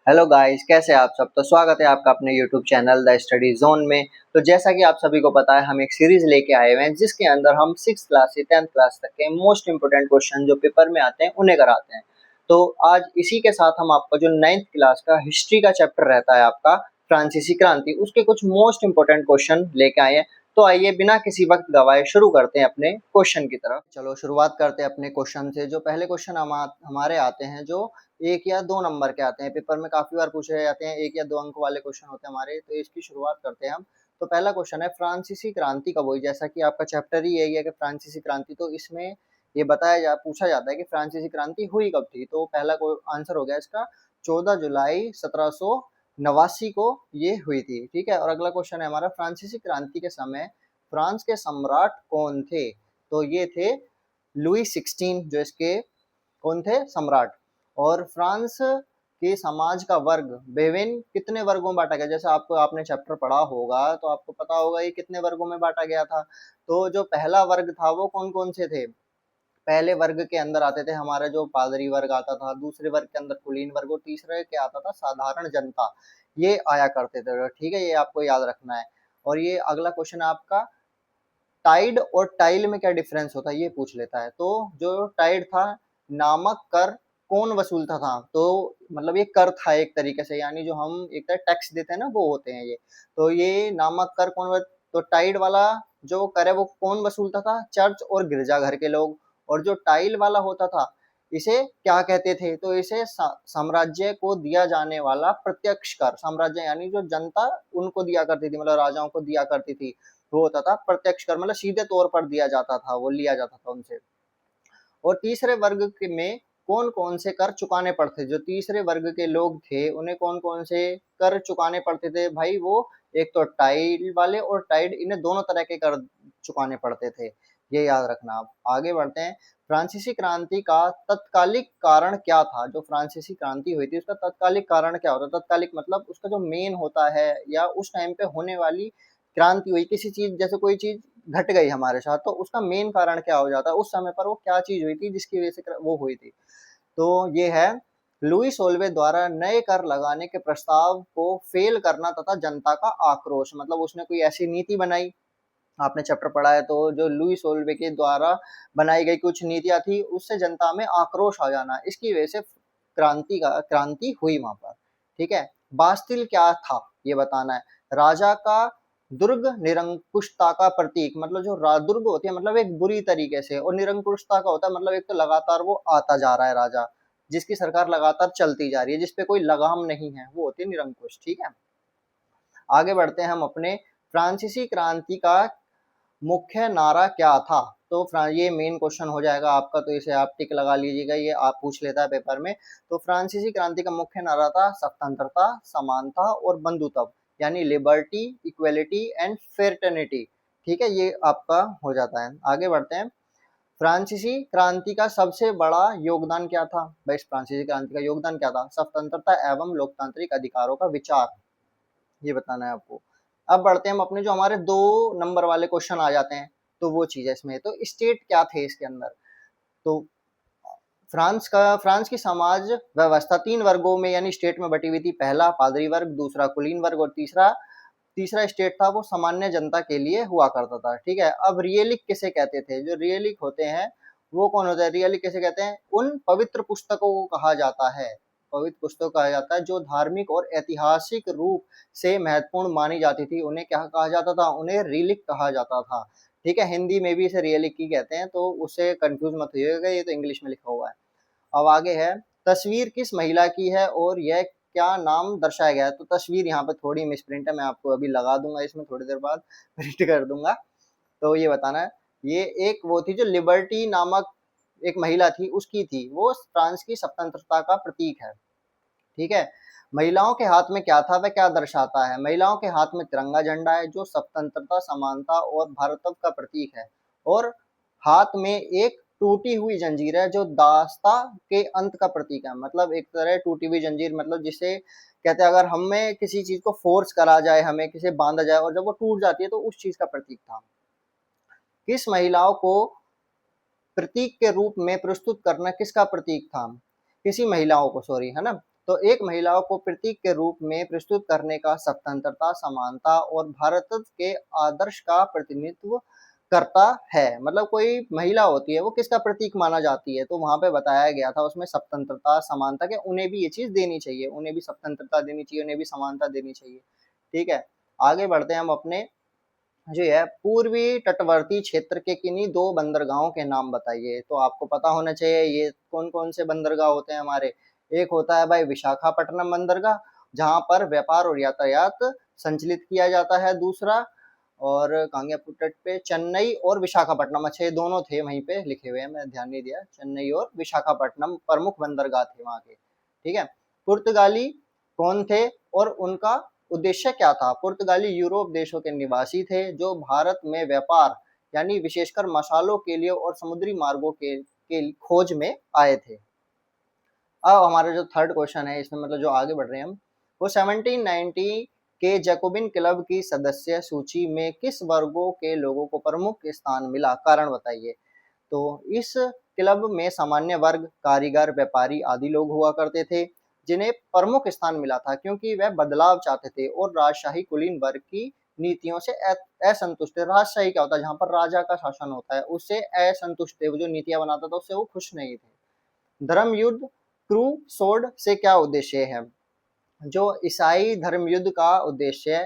Hello guys, कैसे हैं आप सब। तो स्वागत है आपका अपने YouTube channel the study zone में। तो जैसा कि आप सभी को पता है, हम एक सीरीज लेके आए हुए हैं जिसके अंदर हम 6th क्लास से 10th क्लास तक के मोस्ट इंपोर्टेंट क्वेश्चन जो पेपर में आते हैं उन्हें कराते हैं। तो आज इसी के साथ हम आपको जो 9th क्लास का हिस्ट्री का चैप्टर रहता है आपका फ्रांसीसी क्रांति, उसके कुछ मोस्ट इंपोर्टेंट क्वेश्चन लेके आए हैं। तो आइए बिना किसी वक्त गवाए शुरू करते हैं अपने क्वेश्चन की तरफ। चलो शुरुआत करते हैं अपने क्वेश्चन से। जो पहले क्वेश्चन हमारे आते हैं जो 1 या 2 नंबर के आते हैं, पेपर में काफ़ी बार पूछे जाते हैं, 1 या 2 अंक वाले क्वेश्चन होते हैं हमारे। तो इसकी शुरुआत करते हैं हम। तो पहला क्वेश्चन है, फ्रांसीसी क्रांति कब हुई। जैसा कि आपका चैप्टर ही यही है कि फ्रांसीसी क्रांति, तो इसमें ये पूछा जाता है कि फ्रांसीसी क्रांति हुई कब थी। तो पहला को आंसर हो गया इसका 14 जुलाई 1789 को ये हुई थी। ठीक है। और अगला क्वेश्चन है हमारा, फ्रांसीसी क्रांति के समय फ्रांस के सम्राट कौन थे। तो ये थे लुई 16, जो इसके कौन थे, सम्राट। और फ्रांस के समाज का वर्ग विभिन्न कितने वर्गों में बांटा गया। जैसे आपने चैप्टर पढ़ा होगा तो आपको पता होगा ये कितने वर्गों में बांटा गया था। तो जो पहला वर्ग था वो कौन कौन से थे। पहले वर्ग के अंदर आते थे हमारा जो पादरी वर्ग आता था, दूसरे वर्ग के अंदर कुलीन वर्ग, और तीसरे के आता था साधारण जनता। ये आया करते थे। ठीक है, ये आपको याद रखना है। और ये अगला क्वेश्चन है आपका, टाइड और टाइल में क्या डिफरेंस होता है, ये पूछ लेता है। तो जो टाइड था, नामक कर कौन वसूलता था। तो मतलब ये कर था एक तरीके से, यानी जो हम एक तरह टैक्स देते हैं ना, वो होते हैं ये। तो ये नामक कर तो टाइड वाला जो कर है वो कौन वसूलता था, चर्च और गिरजाघर के लोग। और जो टाइल वाला होता था, इसे क्या कहते थे, तो इसे साम्राज्य को दिया जाने वाला प्रत्यक्ष कर। साम्राज्य यानी जो जनता उनको दिया करती थी, मतलब राजाओं को दिया करती थी, वो होता था प्रत्यक्ष कर, मतलब सीधे तौर पर दिया जाता था, वो लिया जाता था उनसे। और तीसरे वर्ग में कौन कौन से कर चुकाने पड़ते। जो तीसरे वर्ग के लोग थे उन्हें कौन कौन से कर चुकाने पड़ते थे भाई, वो एक तो टाइल वाले और टाइड, इन्हें दोनों तरह के कर चुकाने पड़ते थे। ये याद रखना। आप आगे बढ़ते हैं। फ्रांसीसी क्रांति का तत्कालिक कारण क्या था। जो फ्रांसीसी क्रांति हुई थी उसका तत्कालिक कारण क्या होता है। तत्कालिक मतलब उसका जो मेन होता है, या उस टाइम पे होने वाली क्रांति हुई किसी चीज, जैसे कोई चीज घट गई हमारे साथ, तो उसका मेन कारण क्या हो जाता है, उस समय पर वो क्या चीज हुई थी जिसकी वजह से वो हुई थी। तो ये है, लुई सोल्वे द्वारा नए कर लगाने के प्रस्ताव को फेल करना तथा जनता का आक्रोश। मतलब उसने कोई ऐसी नीति बनाई, आपने चैप्टर पढ़ा है तो, जो लुई सोल्वे के द्वारा बनाई गई कुछ नीतियां थी, उससे जनता में आक्रोश आ जाना, इसकी वजह से क्रांति हुई वहां पर। ठीक है। बास्तिल क्या था ये बताना है। राजा का दुर्ग निरंकुशता का प्रतीक। मतलब जो दुर्ग होती है, मतलब एक बुरी तरीके से, और निरंकुशता का होता है मतलब एक तो लगातार वो आता जा रहा है राजा, जिसकी सरकार लगातार चलती जा रही है, जिसपे कोई लगाम नहीं है, वो होती है निरंकुश। ठीक है। आगे बढ़ते हैं हम अपने। फ्रांसीसी क्रांति का मुख्य नारा क्या था। तो ये मेन क्वेश्चन हो जाएगा आपका, तो इसे आप टिक लगा लीजिएगा, ये आप पूछ लेता है पेपर में। तो फ्रांसीसी क्रांति का मुख्य नारा था स्वतंत्रता, समानता और बंधुत्व, यानी लिबर्टी, इक्वलिटी एंड फेटर्निटी। ठीक है, ये आपका हो जाता है। आगे बढ़ते हैं। फ्रांसीसी क्रांति का सबसे बड़ा योगदान क्या था भाई। फ्रांसीसी क्रांति का योगदान क्या था, स्वतंत्रता एवं लोकतांत्रिक अधिकारों का विचार, ये बताना है आपको। अब बढ़ते हैं हम अपने, जो हमारे 2 नंबर वाले क्वेश्चन आ जाते हैं, तो वो चीज है इसमें। तो स्टेट क्या थे इसके अंदर। तो फ्रांस की समाज व्यवस्था 3 वर्गों में यानी स्टेट में बटी हुई थी। पहला पादरी वर्ग, दूसरा कुलीन वर्ग, और तीसरा तीसरा स्टेट था वो सामान्य जनता के लिए हुआ करता था। ठीक है। अब रियलिक किसे कहते थे। जो रियलिक होते हैं वो कौन होता है, रियलिक किसे कहते हैं, उन पवित्र पुस्तकों को कहा जाता है, पवित्र पुस्तक कहा जाता है जो धार्मिक और ऐतिहासिक रूप से महत्वपूर्ण मानी जाती थी, उन्हें क्या कहा जाता था, उन्हें रिलिक कहा जाता था। ठीक है। हिंदी में भी इसे रियलिक ही कहते हैं, तो उससे कंफ्यूज मत होइएगा, ये तो इंग्लिश में लिखा हुआ है। अब आगे है, तस्वीर किस महिला की है और यह क्या नाम दर्शाया गया है। तो तस्वीर यहाँ पे थोड़ी मिसप्रिंट है, मैं आपको अभी लगा दूंगा, इसमें थोड़ी देर बाद प्रिंट कर दूंगा। तो ये बताना है, ये एक वो थी जो लिबर्टी नामक एक महिला थी, उसकी थी, वो फ्रांस की स्वतंत्रता का प्रतीक है। ठीक है। महिलाओं के हाथ में क्या था, वह क्या दर्शाता है। महिलाओं के हाथ में तिरंगा झंडा है जो स्वतंत्रता, समानता और भारतत्व का प्रतीक है। और हाथ में एक टूटी हुई जंजीर है जो दास्ता के अंत का प्रतीक है। मतलब एक तरह टूटी हुई जंजीर, मतलब जिसे कहते हैं अगर हमें किसी चीज को फोर्स करा जाए, हमें किसे बांधा जाए और जब वो टूट जाती है, तो उस चीज का प्रतीक था। किस महिलाओं को प्रतीक के रूप में प्रस्तुत करना किसका प्रतीक था, किसी महिलाओं को, सॉरी, है ना। तो एक महिलाओं को प्रतीक के रूप में प्रस्तुत करने का स्वतंत्रता, समानता और भारत के आदर्श का प्रतिनिधित्व करता है। मतलब कोई महिला होती है वो किसका प्रतीक माना जाती है, तो वहां पे बताया गया था उसमें स्वतंत्रता, समानता के उन्हें भी ये चीज देनी चाहिए, उन्हें भी स्वतंत्रता देनी चाहिए, उन्हें भी समानता देनी चाहिए। ठीक है, आगे बढ़ते हैं हम अपने जो है पूर्वी तटवर्ती क्षेत्र के किन्हीं दो बंदरगाहों के नाम बताइए। तो आपको पता होना चाहिए ये कौन कौन से बंदरगाह होते हैं हमारे। एक होता है भाई विशाखापट्टनम बंदरगाह, जहां पर व्यापार और यातायात संचालित किया जाता है। दूसरा, और कांगेपुर तट पे चेन्नई और विशाखापट्टनम, अच्छा ये दोनों थे वहीं पे लिखे हुए हैं, मैं ध्यान नहीं दिया। चेन्नई और विशाखापट्टनम प्रमुख बंदरगाह थे वहां के। ठीक है, पुर्तगाली कौन थे और उनका उद्देश्य क्या था? पुर्तगाली यूरोप देशों के निवासी थे जो भारत में व्यापार यानी विशेषकर मसालों के लिए और समुद्री मार्गों के खोज में आए थे। अब हमारा जो थर्ड क्वेश्चन है इसमें मतलब जो आगे बढ़ रहे हैं हम, वो 1790 के जैकोबिन क्लब की सदस्य सूची में किस वर्गों के लोगों को प्रमुख स्थान मिला? कारण बताइए। तो इस क्लब में सामान्य वर्ग, कारीगर, व्यापारी आदि लोग हुआ करते थे जिन्हें प्रमुख स्थान मिला था क्योंकि वह बदलाव चाहते थे और राजशाही कुलीन वर्ग की नीतियों से असंतुष्ट थे। राजशाही क्या होता है? जहां पर राजा का शासन होता है उससे असंतुष्ट थे, वो जो नीतियां बनाता था उससे वो खुश नहीं थे। धर्म युद्ध क्रू सोड से क्या उद्देश्य है? जो ईसाई धर्म युद्ध का उद्देश्य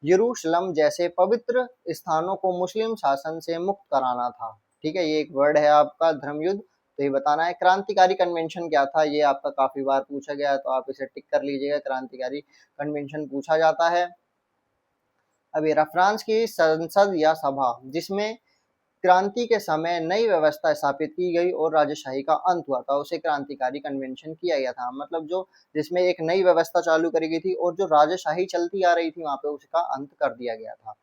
यरूशलेम जैसे पवित्र स्थानों को मुस्लिम शासन से मुक्त कराना था। ठीक है, ये एक वर्ड है आपका धर्म युद्ध, तो ये बताना है। क्रांतिकारी कन्वेंशन क्या था? ये आपका काफी बार पूछा गया है तो आप इसे टिक कर लीजिएगा, क्रांतिकारी कन्वेंशन पूछा जाता है। अब ये फ्रांस की संसद या सभा जिसमें क्रांति के समय नई व्यवस्था स्थापित की गई और राजशाही का अंत हुआ था, उसे क्रांतिकारी कन्वेंशन किया गया था। मतलब जो जिसमें एक नई व्यवस्था चालू करी गई थी और जो राजशाही चलती आ रही थी वहां पे उसका अंत कर दिया गया था।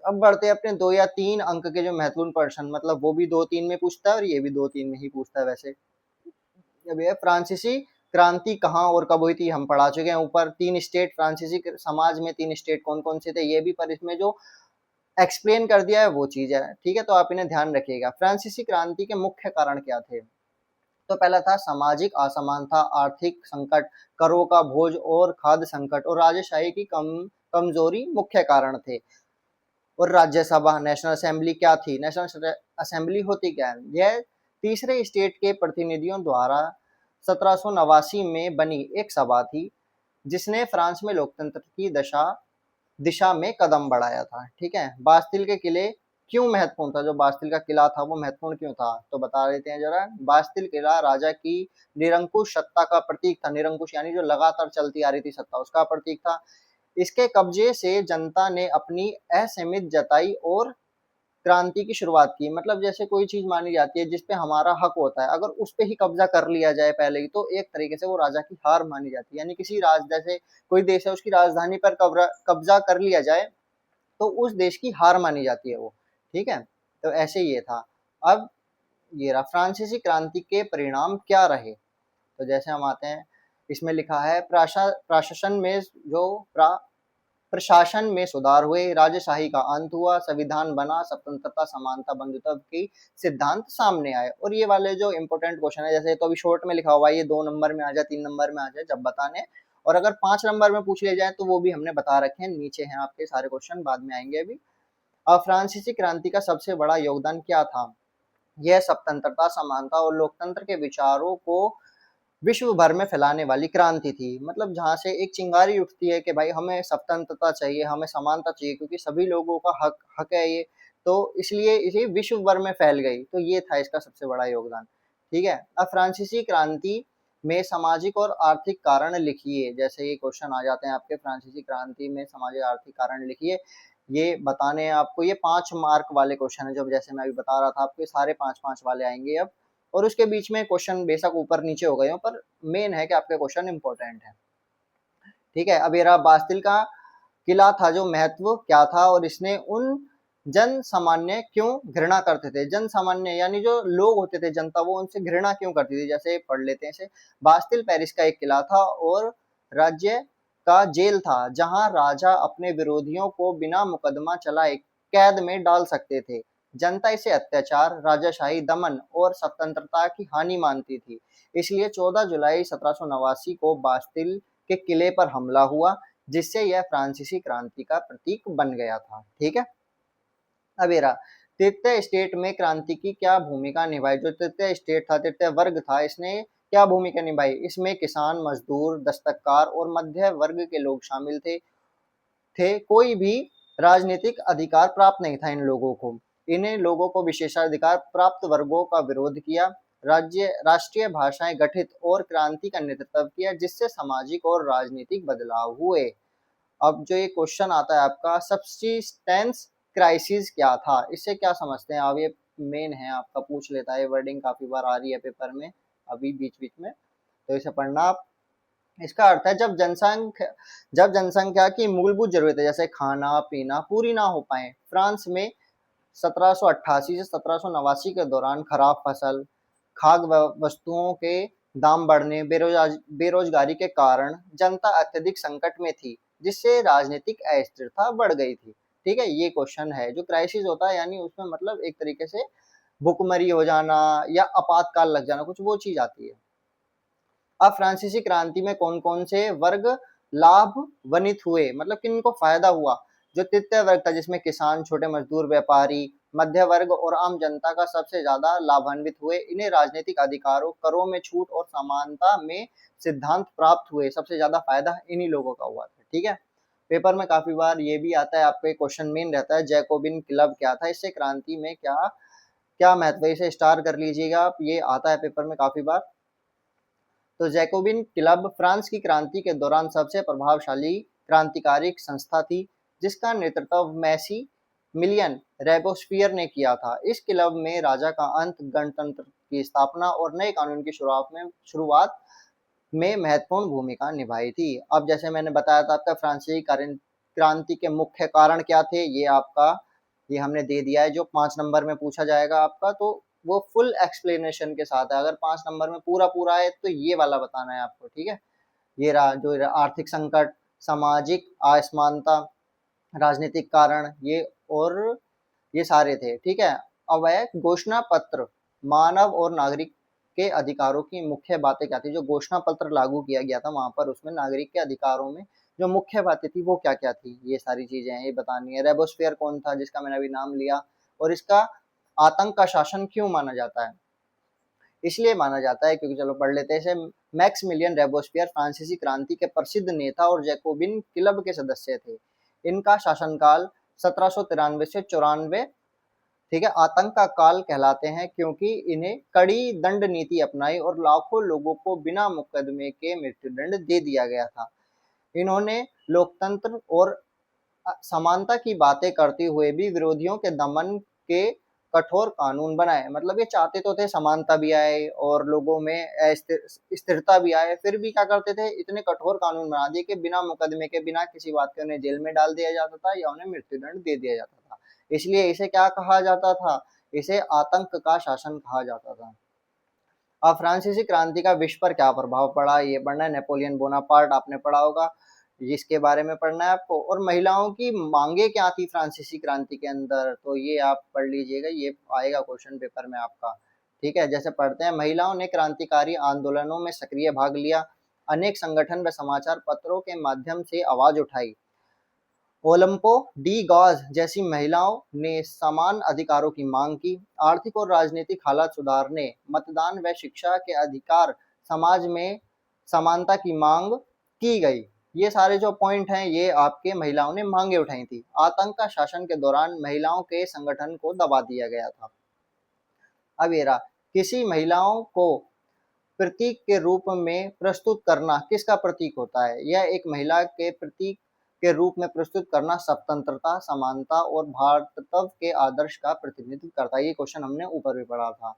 अब बढ़ते हैं अपने 2 या 3 अंक के जो महत्वपूर्ण प्रश्न, मतलब वो भी 2-3 में पूछता है और ये भी 2-3 में ही पूछता है वैसे। अब ये फ्रांसीसी क्रांति कहाँ और कब हुई थी हम पढ़ा चुके हैं ऊपर। 3 स्टेट फ्रांसीसी समाज में 3 स्टेट कौन कौन से थे ये भी, पर इसमें जो एक्सप्लेन कर दिया है वो चीज है। ठीक है, तो आप इन्हें ध्यान रखिएगा। फ्रांसीसी क्रांति के मुख्य कारण क्या थे? तो पहला था सामाजिक असमानता, आर्थिक संकट, करों का बोझ और खाद्य संकट और राजशाही की कमजोरी मुख्य कारण थे। और राज्यसभा नेशनल असेंबली क्या थी? नेशनल असेंबली होती क्या है? यह तीसरे स्टेट के प्रतिनिधियों द्वारा 1789 में बनी एक सभा थी जिसने फ्रांस में लोकतंत्र की दिशा में कदम बढ़ाया था। ठीक है, बास्तिल के किले क्यों महत्वपूर्ण था? जो बास्तिल का किला था वो महत्वपूर्ण क्यों था? तो बता देते हैं जरा। बास्तिल किला राजा की निरंकुश सत्ता का प्रतीक था। निरंकुश यानी जो लगातार चलती आ रही थी सत्ता, उसका प्रतीक था। इसके कब्जे से जनता ने अपनी असहमति जताई और क्रांति की शुरुआत की। मतलब जैसे कोई चीज मानी जाती है जिसपे हमारा हक होता है, अगर उस पे ही कब्जा कर लिया जाए पहले ही, तो एक तरीके से वो राजा की हार मानी जाती है। यानी किसी जैसे कोई देश है उसकी राजधानी पर कब्जा कर लिया जाए तो उस देश की हार मानी जाती है वो। ठीक है, तो ऐसे ये था। अब ये रहा फ्रांसीसी क्रांति के परिणाम क्या रहे। तो जैसे हम आते हैं, इसमें लिखा है प्रशासन में जो प्रशासन में सुधार हुए, राजशाही का अंत हुआ, संविधान बना, स्वतंत्रता, समानता, बंधुत्व की सिद्धांत सामने आए। और ये वाले जो इंपॉर्टेंट क्वेश्चन है, जैसे तो अभी शॉर्ट में लिखा हुआ है, ये 2 नंबर में आ जाए, 3 नंबर में आ जाए जब बताने, और अगर 5 नंबर में पूछ ले जाए तो वो भी हमने बता रखे हैं, नीचे हैं आपके सारे क्वेश्चन, बाद में आएंगे अभी। अब फ्रांसीसी क्रांति का सबसे बड़ा योगदान क्या था? यह स्वतंत्रता, समानता और लोकतंत्र के विचारों को विश्व भर में फैलाने वाली क्रांति थी। मतलब जहां से एक चिंगारी उठती है कि भाई हमें स्वतंत्रता चाहिए, हमें समानता चाहिए, क्योंकि सभी लोगों का हक है ये, तो इसलिए इसे विश्व भर में फैल गई। तो ये था इसका सबसे बड़ा योगदान। ठीक है, अब फ्रांसीसी क्रांति में सामाजिक और आर्थिक कारण लिखिए। जैसे ये क्वेश्चन आ जाते हैं आपके, फ्रांसीसी क्रांति में सामाजिक आर्थिक कारण लिखिए, ये बताने हैं आपको। ये 5 मार्क वाले क्वेश्चन है, जो जैसे मैं अभी बता रहा था आपको, ये सारे 5-5 वाले आएंगे अब। और उसके बीच में क्वेश्चन बेशक ऊपर नीचे हो गए हो, पर मेन है कि आपके क्वेश्चन इंपॉर्टेंट है। ठीक है, अब ये रहा बास्तिल का किला था, जो महत्व क्या था और इसने उन जन सामान्य क्यों घृणा करते थे? जन सामान्य यानी जो लोग होते थे, जनता, वो उनसे घृणा क्यों करती थी? जैसे पढ़ लेते हैं इसे। बास्तिल पेरिस का एक किला था और राज्य का जेल था जहां राजा अपने विरोधियों को बिना मुकदमा चलाए कैद में डाल सकते थे। जनता इसे अत्याचार, राजाशाही दमन और स्वतंत्रता की हानि मानती थी। इसलिए 14 जुलाई 1789 को बास्तिल के किले पर हमला हुआ, जिससे यह फ्रांसीसी क्रांति का प्रतीक बन गया था। ठीक है। अब ये रहा, तृतीय स्टेट में क्रांति की क्या भूमिका निभाई। जो तृतीय स्टेट था, तृतीय वर्ग था, इसने क्या भूमिका निभाई। इसमें किसान, मजदूर, दस्तकार और मध्य वर्ग के लोग शामिल थे। कोई भी राजनीतिक अधिकार प्राप्त नहीं था इन लोगों को। इन्हें लोगों को विशेषाधिकार प्राप्त वर्गों का विरोध किया, राष्ट्रीय भाषाएं गठित और क्रांति का नेतृत्व किया, जिससे सामाजिक और राजनीतिक बदलाव हुए। अब जो ये क्वेश्चन आता है आपका, सब्सिस्टेंस क्राइसिस क्या था, इससे क्या समझते हैं आप। ये मेन है आपका, पूछ लेता है, वर्डिंग काफी बार आ रही है पेपर में अभी बीच बीच में, तो इसे पढ़ना आप। इसका अर्थ है जब जनसंख्या की मूलभूत जरूरतें जैसे खाना पीना पूरी ना हो पाए। फ्रांस में 1788 से 1789 के दौरान खराब फसल, खाद्य वस्तुओं के दाम बढ़ने, बेरोजगारी के कारण जनता अत्यधिक संकट में थी, जिससे राजनीतिक अस्थिरता बढ़ गई थी। ठीक है, ये क्वेश्चन है। जो क्राइसिस होता है यानी उसमें मतलब एक तरीके से भुखमरी हो जाना या आपातकाल लग जाना, कुछ वो चीज आती है। अब फ्रांसीसी क्रांति में कौन कौन से वर्ग लाभान्वित हुए, मतलब किन को फायदा हुआ। जो तृतीय वर्ग था, जिसमें किसान, छोटे मजदूर, व्यापारी, मध्य वर्ग और आम जनता का सबसे ज्यादा लाभान्वित हुए। इन्हें राजनीतिक अधिकारों, करों में छूट और समानता में सिद्धांत प्राप्त हुए। सबसे ज्यादा फायदा इन्हीं लोगों का हुआ था। ठीक है, पेपर में काफी बार ये भी आता है, आपका क्वेश्चन मेन रहता है जैकोबिन क्लब क्या था, इससे क्रांति में क्या क्या महत्व है, इसे स्टार कर लीजिएगा आप, ये आता है पेपर में काफी बार। तो जैकोबिन क्लब फ्रांस की क्रांति के दौरान सबसे प्रभावशाली क्रांतिकारी संस्था थी, जिसका नेतृत्व मैक्सिमिलियन रोबेस्पियर ने किया था। इस क्लब में राजा का अंत, गणतंत्र की स्थापना और नए कानून की शुरुआत में महत्वपूर्ण भूमिका निभाई थी। अब जैसे मैंने बताया था आपका, फ्रांसीसी क्रांति के मुख्य कारण क्या थे, ये आपका ये हमने दे दिया है। जो 5 नंबर में पूछा जाएगा आपका, तो वो फुल एक्सप्लेनेशन के साथ है। अगर 5 नंबर में पूरा पूरा है तो ये वाला बताना है आपको। ठीक है, ये रहा जो आर्थिक संकट, सामाजिक असमानता, राजनीतिक कारण, ये और ये सारे थे। ठीक है, अब है घोषणा पत्र। मानव और नागरिक के अधिकारों की मुख्य बातें क्या थी। जो घोषणा पत्र लागू किया गया था वहां पर, उसमें नागरिक के अधिकारों में जो मुख्य बातें थी वो क्या क्या थी, ये सारी चीजें हैं, ये बतानी है। रोबेस्पियर कौन था, जिसका मैंने अभी नाम लिया, और इसका आतंक का शासन क्यों माना जाता है। इसलिए माना जाता है क्योंकि, चलो पढ़ लेते हैं। मैक्सिमिलियन रोबेस्पियर फ्रांसीसी क्रांति के प्रसिद्ध नेता और जैकोबिन क्लब के सदस्य थे। इनका शासनकाल 1793 से 94, ठीक है, आतंक का काल कहलाते हैं, क्योंकि इन्हें कड़ी दंड नीति अपनाई और लाखों लोगों को बिना मुकदमे के मृत्युदंड दे दिया गया था। इन्होंने लोकतंत्र और समानता की बातें करते हुए भी विरोधियों के दमन के कठोर कानून बनाए। मतलब ये चाहते तो थे समानता भी आए और लोगों में स्थिरता भी आए, फिर भी क्या करते थे, इतने कठोर कानून बना दिए कि बिना मुकदमे के, बिना किसी बात के उन्हें जेल में डाल दिया जाता था या उन्हें मृत्युदंड दे दिया जाता था। इसलिए इसे क्या कहा जाता था, इसे आतंक का शासन कहा जाता था। अब फ्रांसीसी क्रांति का विश्व पर क्या प्रभाव पड़ा, ये पढ़ना है। नेपोलियन बोनापार्ट आपने पढ़ा होगा, जिसके बारे में पढ़ना है आपको। और महिलाओं की मांगे क्या थी फ्रांसीसी क्रांति के अंदर, तो ये आप पढ़ लीजिएगा, ये आएगा क्वेश्चन पेपर में आपका। ठीक है, जैसे पढ़ते हैं। महिलाओं ने क्रांतिकारी आंदोलनों में सक्रिय भाग लिया, अनेक संगठन व समाचार पत्रों के माध्यम से आवाज उठाई। ओलंपो डी गॉज जैसी महिलाओं ने समान अधिकारों की मांग की। आर्थिक और राजनीतिक हालात सुधारने, मतदान व शिक्षा के अधिकार, समाज में समानता की मांग की गई। ये सारे जो पॉइंट हैं, ये आपके महिलाओं ने मांगे उठाई थी। आतंक का शासन के दौरान महिलाओं के संगठन को दबा दिया गया था। अब ये रहा, किसी महिलाओं को प्रतीक के रूप में प्रस्तुत करना किसका प्रतीक होता है। यह एक महिला के प्रतीक के रूप में प्रस्तुत करना स्वतंत्रता, समानता और भारतत्व के आदर्श का प्रतिनिधित्व करता है। ये क्वेश्चन हमने ऊपर भी पढ़ा था।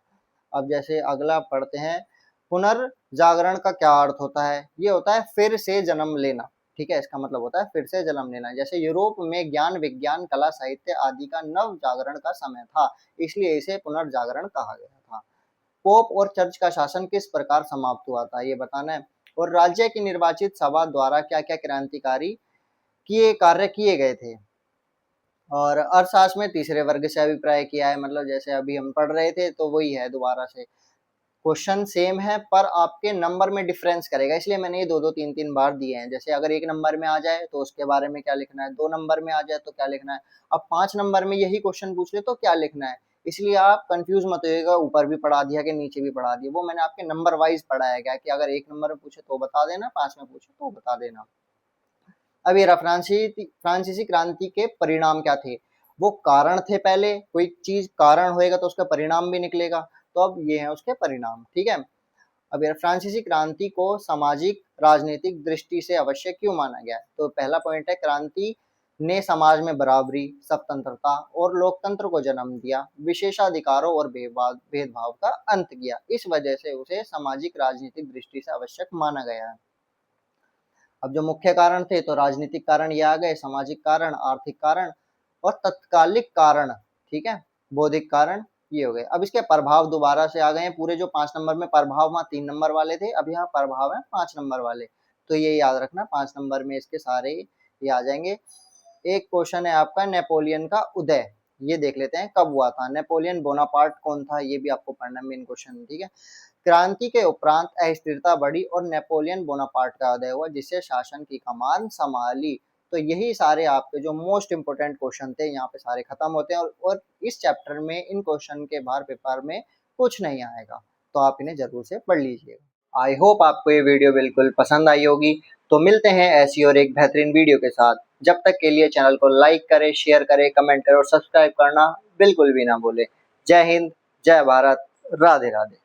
अब जैसे अगला पढ़ते हैं, पुनर्जागरण का क्या अर्थ होता है। ये होता है फिर से जन्म लेना। ठीक है, इसका मतलब होता है फिर से जन्म लेना। जैसे यूरोप में ज्ञान, विज्ञान, कला, साहित्य आदि का नव जागरण का समय था, इसलिए इसे पुनर्जागरण कहा गया था। पोप और चर्च का शासन किस प्रकार समाप्त हुआ था, ये बताना है। और राज्य की निर्वाचित सभा द्वारा क्या क्या क्रांतिकारी किए कार्य किए गए थे। और अर्थशास्त्र में तीसरे वर्ग से अभिप्राय किया है, मतलब जैसे अभी हम पढ़ रहे थे तो वही है दोबारा से। क्वेश्चन सेम है पर आपके नंबर में डिफरेंस करेगा, इसलिए मैंने ये दो दो तीन तीन बार दिए हैं। जैसे अगर 1 नंबर में आ जाए तो उसके बारे में क्या लिखना है, 2 नंबर में आ जाए तो क्या लिखना है, अब 5 नंबर में यही क्वेश्चन पूछ ले तो क्या लिखना है। इसलिए आप कंफ्यूज मत होइएगा ऊपर भी पढ़ा दिया कि नीचे भी पढ़ा दिया, वो मैंने आपके नंबर वाइज पढ़ाया गया कि अगर 1 नंबर में पूछे तो बता देना, 5 में पूछे तो बता देना। अब ये फ्रांसीसी क्रांति के परिणाम क्या थे, वो कारण थे। पहले कोई चीज कारण होएगा तो उसका परिणाम भी निकलेगा, तो अब ये है उसके परिणाम, ठीक है। अब यार फ्रांसीसी क्रांति को सामाजिक राजनीतिक दृष्टि से आवश्यक क्यों माना गया, तो पहला पॉइंट है क्रांति ने समाज में बराबरी, स्वतंत्रता और लोकतंत्र को जन्म दिया, विशेषाधिकारों और भेदभाव का अंत किया, इस वजह से उसे सामाजिक राजनीतिक दृष्टि से आवश्यक माना गया है। अब जो मुख्य कारण थे तो राजनीतिक कारण ये आ गए, सामाजिक कारण, आर्थिक कारण और तत्कालिक कारण, ठीक है, बौद्धिक कारण ये हो गए। अब इसके प्रभाव दोबारा से आ गए हैं पूरे, जो 5 नंबर में प्रभाव वहां 3 नंबर वाले थे, अब यहाँ प्रभाव है 5 नंबर वाले, तो ये याद रखना 5 नंबर में इसके सारे ये आ जाएंगे। एक क्वेश्चन है आपका नेपोलियन का उदय, ये देख लेते हैं कब हुआ था। नेपोलियन बोनापार्ट कौन था, ये भी आपको पढ़ना मेन क्वेश्चन, ठीक है। क्रांति के उपरांत अस्थिरता बढ़ी और नेपोलियन बोनापार्ट का उदय हुआ, जिससे शासन की कमान संभाली। तो यही सारे आपके जो मोस्ट इंपोर्टेंट क्वेश्चन थे यहाँ पे सारे खत्म होते हैं, और इस चैप्टर में इन क्वेश्चन के बाहर पेपर में कुछ नहीं आएगा, तो आप इन्हें जरूर से पढ़ लीजिएगा। आई होप आपको ये वीडियो बिल्कुल पसंद आई होगी। तो मिलते हैं ऐसी और एक बेहतरीन वीडियो के साथ, जब तक के लिए चैनल को लाइक करें, शेयर करें, कमेंट करें और सब्सक्राइब करना बिल्कुल भी ना भूलें। जय हिंद, जय भारत, राधे राधे।